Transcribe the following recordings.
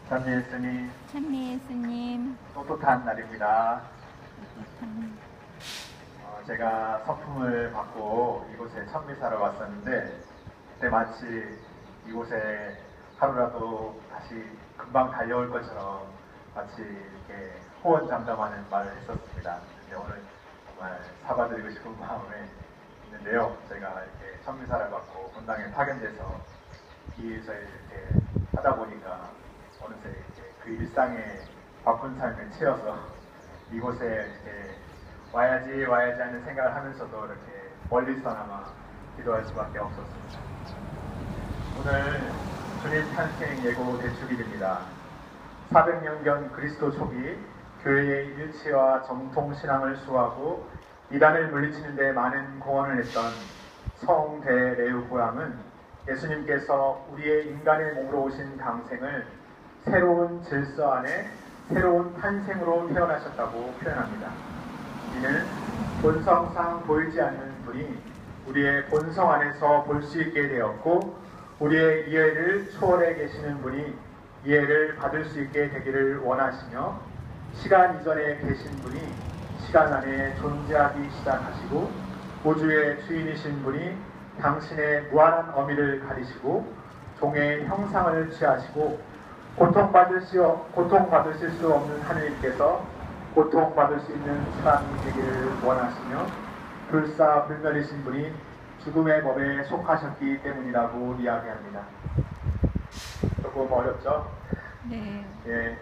찬미 예수님, 찬미 예수님, 떳떳한 날입니다. 제가 성품을 받고 이곳에 천미사를 왔었는데 그때 마치 이곳에 하루라도 다시 금방 달려올 것처럼 마치 이렇게 호언장담하는 말을 했었습니다. 근데 오늘 정말 사과드리고 싶은 마음에 있는데요. 제가 이렇게 천미사를 받고 본당에 파견돼서 이에서 이렇게 하다 보니까 어느새 이렇게 그 일상의 바쁜 삶에 치여서 이곳에 이렇게 와야지 하는 생각을 하면서도 이렇게 멀리서나마 기도할 수밖에 없었습니다. 오늘 주님 탄생 예고 대축일입니다. 400년경 그리스도 초기 교회의 일치와 정통 신앙을 수호하고 이단을 물리치는 데 많은 공헌을 했던 성대레우고람은 예수님께서 우리의 인간의 몸으로 오신 당생을 새로운 질서 안에 새로운 탄생으로 태어나셨다고 표현합니다. 이는 본성상 보이지 않는 분이 우리의 본성 안에서 볼 수 있게 되었고 우리의 이해를 초월해 계시는 분이 이해를 받을 수 있게 되기를 원하시며 시간 이전에 계신 분이 시간 안에 존재하기 시작하시고 우주의 주인이신 분이 당신의 무한한 어미를 가리시고 종의 형상을 취하시고 고통받으실 수 없는 하느님께서 고통받을 수 있는 사람이 되기를 원하시며 불사불멸이신 분이 죽음의 법에 속하셨기 때문이라고 이야기합니다. 조금 어렵죠? 네. 예,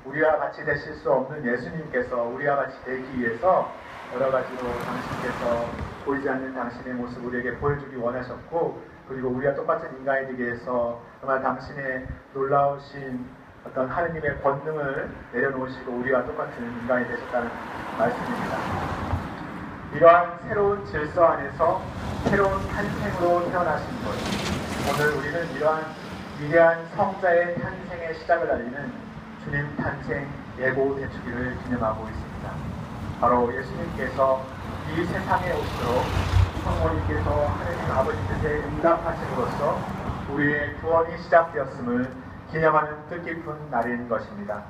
우리와 같이 되실 수 없는 예수님께서 우리와 같이 되기 위해서 여러 가지로 당신께서 보이지 않는 당신의 모습 우리에게 보여주기 원하셨고 그리고 우리와 똑같은 인간이 되기 위해서 정말 당신의 놀라우신 어떤 하느님의 권능을 내려놓으시고 우리와 똑같은 인간이 되셨다는 말씀입니다. 이러한 새로운 질서 안에서 새로운 탄생으로 태어나신 분, 오늘 우리는 이러한 위대한 성자의 탄생의 시작을 알리는 주님 탄생 예고 대축일을 기념하고 있습니다. 바로 예수님께서 이 세상에 오시도록 성모님께서 하느님 아버지 뜻에 응답하심으로써 우리의 구원이 시작되었음을 기념하는 뜻깊은 날인 것입니다.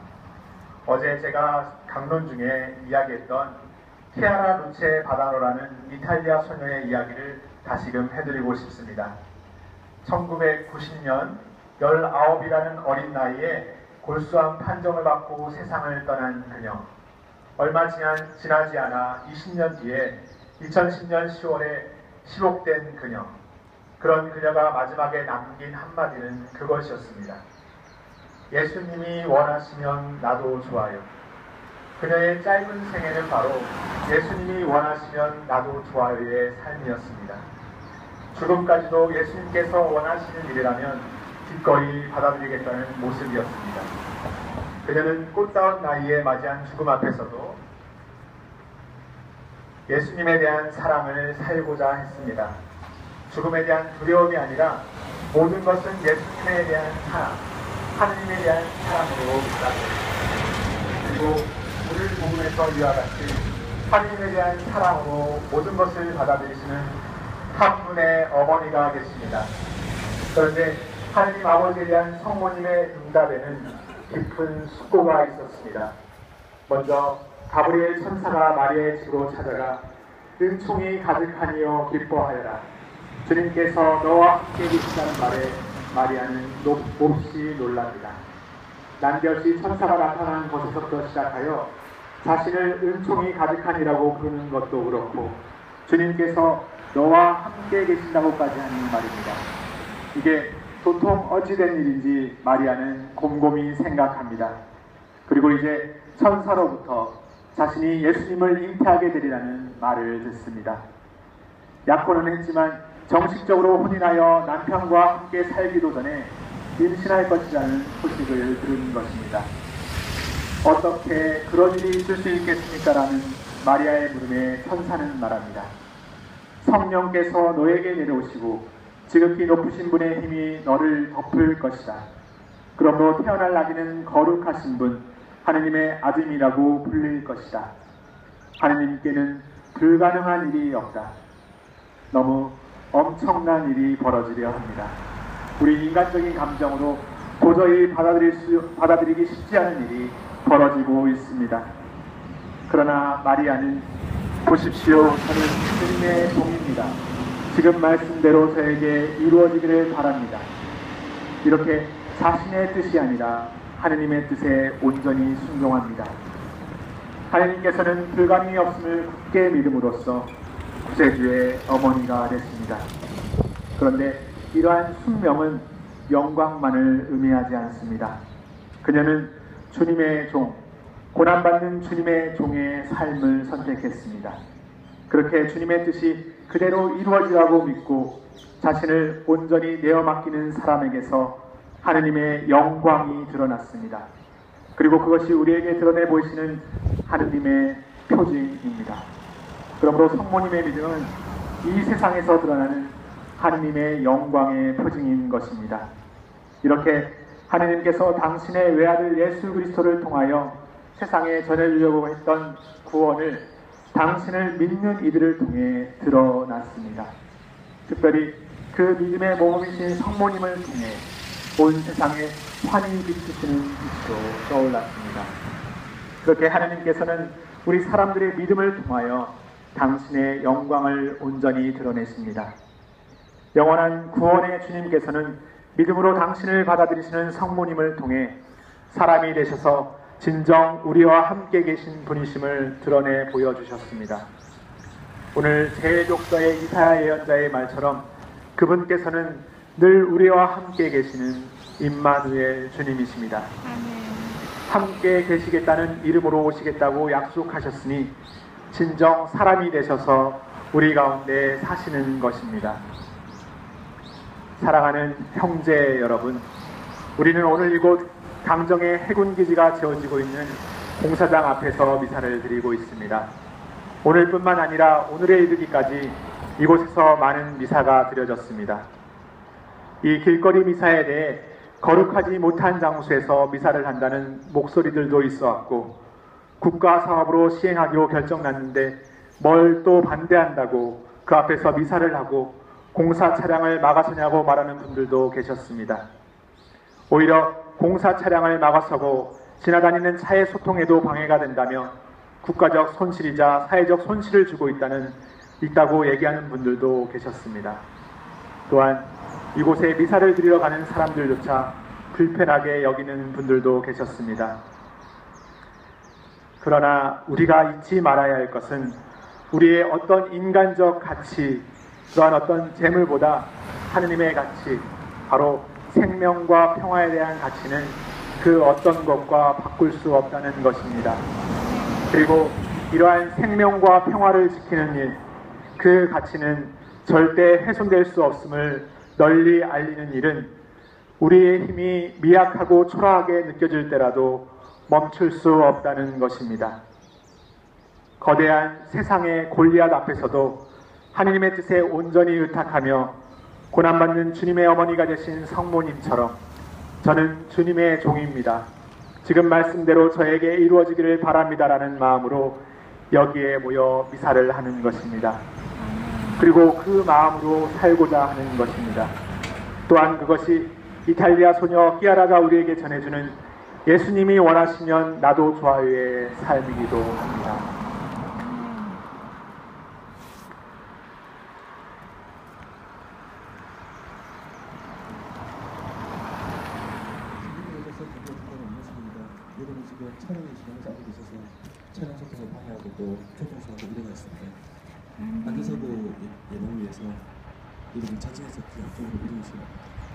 어제 제가 강론 중에 이야기했던 키아라 루체 바다노라는 이탈리아 소녀의 이야기를 다시금 해드리고 싶습니다. 1990년 19이라는 어린 나이에 골수암 판정을 받고 세상을 떠난 그녀. 얼마 지나지 않아 20년 뒤에 2010년 10월에 시복된 그녀. 그런 그녀가 마지막에 남긴 한마디는 그것이었습니다. 예수님이 원하시면 나도 좋아요. 그녀의 짧은 생애는 바로 예수님이 원하시면 나도 좋아요의 삶이었습니다. 죽음까지도 예수님께서 원하시는 일이라면 기꺼이 받아들이겠다는 모습이었습니다. 그녀는 꽃다운 나이에 맞이한 죽음 앞에서도 예수님에 대한 사랑을 살고자 했습니다. 죽음에 대한 두려움이 아니라 모든 것은 예수님에 대한 사랑, 하느님에 대한 사랑으로 시작했습니다. 그리고 오늘 복음에서 이와 같이 하느님에 대한 사랑으로 모든 것을 받아들이시는 한 분의 어머니가 계십니다. 그런데 하느님 아버지에 대한 성모님의 응답에는 깊은 숙고가 있었습니다. 먼저 가브리엘 천사가 마리아의 집으로 찾아가 은총이 가득하니여 기뻐하여라. 주님께서 너와 함께 계시다는 말에 마리아는 몹시 놀랍니다. 난데없이 천사가 나타난 것에서부터 시작하여 자신을 은총이 가득하니라고 부르는 것도 그렇고 주님께서 너와 함께 계신다고까지 하는 말입니다. 이게 도통 어찌된 일인지 마리아는 곰곰이 생각합니다. 그리고 이제 천사로부터 자신이 예수님을 잉태하게 되리라는 말을 듣습니다. 약혼은 했지만 정식적으로 혼인하여 남편과 함께 살기도 전에 임신할 것이라는 소식을 들은 것입니다. 어떻게 그런 일이 있을 수 있겠습니까? 라는 마리아의 물음에 천사는 말합니다. 성령께서 너에게 내려오시고 지극히 높으신 분의 힘이 너를 덮을 것이다. 그러므로 태어날 아기는 거룩하신 분, 하느님의 아들이라고 불릴 것이다. 하느님께는 불가능한 일이 없다. 너무 엄청난 일이 벌어지려 합니다. 우리 인간적인 감정으로 도저히 받아들이기 쉽지 않은 일이 벌어지고 있습니다. 그러나 마리아는 보십시오, 저는 주님의 종입니다. 지금 말씀대로 저에게 이루어지기를 바랍니다. 이렇게 자신의 뜻이 아니라 하느님의 뜻에 온전히 순종합니다. 하느님께서는 불가능이 없음을 굳게 믿음으로써 구세주의 어머니가 됐습니다. 그런데 이러한 순명은 영광만을 의미하지 않습니다. 그녀는 주님의 종, 고난받는 주님의 종의 삶을 선택했습니다. 그렇게 주님의 뜻이 그대로 이루어지라고 믿고 자신을 온전히 내어 맡기는 사람에게서 하느님의 영광이 드러났습니다. 그리고 그것이 우리에게 드러내 보이시는 하느님의 표징입니다. 그러므로 성모님의 믿음은 이 세상에서 드러나는 하느님의 영광의 표징인 것입니다. 이렇게 하느님께서 당신의 외아들 예수 그리스도를 통하여 세상에 전해주려고 했던 구원을 당신을 믿는 이들을 통해 드러났습니다. 특별히 그 믿음의 모범이신 성모님을 통해 온 세상에 환히 비추시는 빛으로 떠올랐습니다. 그렇게 하느님께서는 우리 사람들의 믿음을 통하여 당신의 영광을 온전히 드러내십니다. 영원한 구원의 주님께서는 믿음으로 당신을 받아들이시는 성모님을 통해 사람이 되셔서 진정 우리와 함께 계신 분이심을 드러내 보여주셨습니다. 오늘 제6서의 이사야 예언자의 말처럼 그분께서는 늘 우리와 함께 계시는 임마누엘 주님이십니다. 함께 계시겠다는 이름으로 오시겠다고 약속하셨으니 진정 사람이 되셔서 우리 가운데 사시는 것입니다. 사랑하는 형제 여러분, 우리는 오늘 이곳 강정의 해군기지가 지어지고 있는 공사장 앞에서 미사를 드리고 있습니다. 오늘뿐만 아니라 오늘에 이르기까지 이곳에서 많은 미사가 드려졌습니다. 이 길거리 미사에 대해 거룩하지 못한 장소에서 미사를 한다는 목소리들도 있어 왔고, 국가 사업으로 시행하기로 결정났는데 뭘 또 반대한다고 그 앞에서 미사를 하고 공사 차량을 막아서냐고 말하는 분들도 계셨습니다. 오히려 공사 차량을 막아서고 지나다니는 차의 소통에도 방해가 된다며 국가적 손실이자 사회적 손실을 주고 있다고 얘기하는 분들도 계셨습니다. 또한 이곳에 미사를 드리러 가는 사람들조차 불편하게 여기는 분들도 계셨습니다. 그러나 우리가 잊지 말아야 할 것은 우리의 어떤 인간적 가치, 또한 어떤 재물보다 하느님의 가치, 바로 생명과 평화에 대한 가치는 그 어떤 것과 바꿀 수 없다는 것입니다. 그리고 이러한 생명과 평화를 지키는 일, 그 가치는 절대 훼손될 수 없음을 널리 알리는 일은 우리의 힘이 미약하고 초라하게 느껴질 때라도 멈출 수 없다는 것입니다. 거대한 세상의 골리앗 앞에서도 하느님의 뜻에 온전히 의탁하며 고난받는 주님의 어머니가 되신 성모님처럼 저는 주님의 종입니다. 지금 말씀대로 저에게 이루어지기를 바랍니다라는 마음으로 여기에 모여 미사를 하는 것입니다. 그리고 그 마음으로 살고자 하는 것입니다. 또한 그것이 이탈리아 소녀 키아라가 우리에게 전해주는 예수님이 원하시면 나도 좋아요의 삶이기도 합니다. 여러분 지금 촬영의 시간을 잡고 계셔서 촬영 소통을 방해하고 또 교통사고가 일어났습니다. 안전사고 예방을 위해서 여러분 자진해서 그 앞쪽으로 이동하시기 바랍니다.